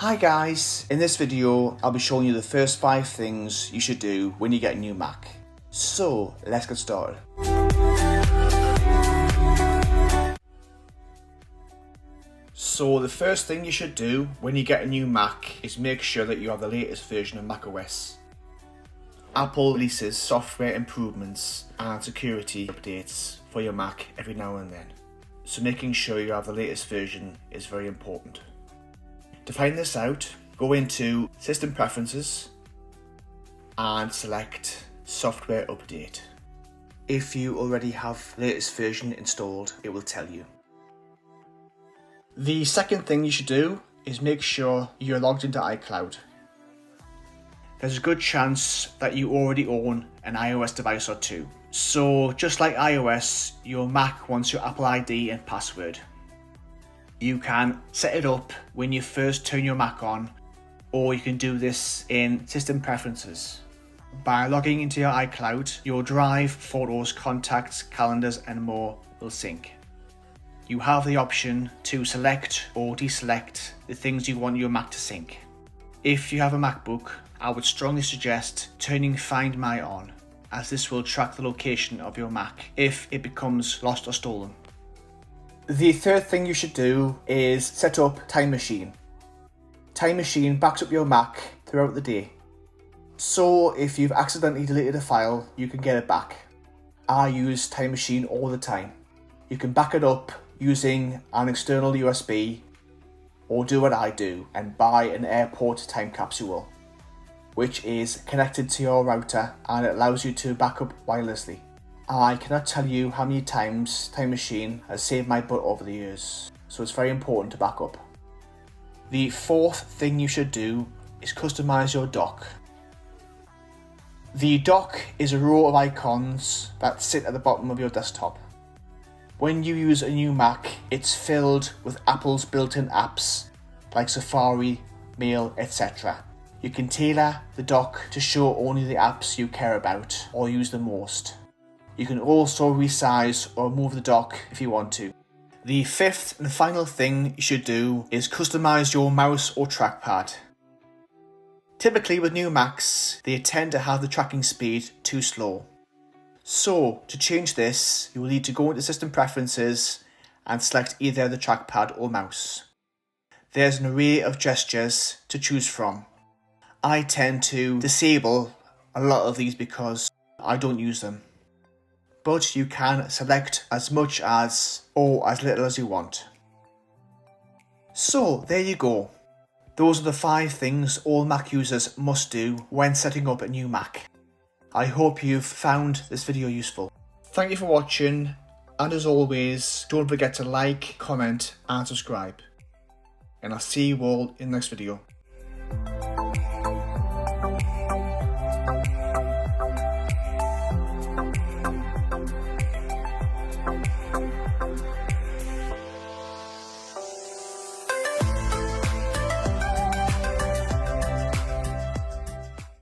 Hi guys, in this video I'll be showing you the first 5 things you should do when you get a new Mac. So let's get started. So the first thing you should do when you get a new Mac is make sure that you have the latest version of macOS. Apple releases software improvements and security updates for your Mac every now and then, so making sure you have the latest version is very important. To find this out, go into System Preferences and select Software Update. If you already have the latest version installed, it will tell you. The second thing you should do is make sure you're logged into iCloud. There's a good chance that you already own an iOS device or two. So just like iOS, your Mac wants your Apple ID and password. You can set it up when you first turn your Mac on, or you can do this in System Preferences. By logging into your iCloud, your Drive, Photos, Contacts, Calendars and more will sync. You have the option to select or deselect the things you want your Mac to sync. If you have a MacBook, I would strongly suggest turning Find My on, as this will track the location of your Mac if it becomes lost or stolen. The third thing you should do is set up Time Machine. Time Machine backs up your Mac throughout the day. So if you've accidentally deleted a file, you can get it back. I use Time Machine all the time. You can back it up using an external USB, or do what I do and buy an airport time capsule, which is connected to your router and it allows you to back up wirelessly. I cannot tell you how many times Time Machine has saved my butt over the years, so it's very important to back up. The fourth thing you should do is customize your dock. The dock is a row of icons that sit at the bottom of your desktop. When you use a new Mac, it's filled with Apple's built-in apps like Safari, Mail, etc. You can tailor the dock to show only the apps you care about or use the most. You can also resize or move the dock if you want to. The fifth and final thing you should do is customize your mouse or trackpad. Typically with new Macs, they tend to have the tracking speed too slow. So to change this, you will need to go into System Preferences and select either the trackpad or mouse. There's an array of gestures to choose from. I tend to disable a lot of these because I don't use them. But you can select as much as or as little as you want. So there you go. Those are the 5 things all Mac users must do when setting up a new Mac. I hope you've found this video useful. Thank you for watching, and as always, don't forget to like, comment and subscribe. And I'll see you all in the next video.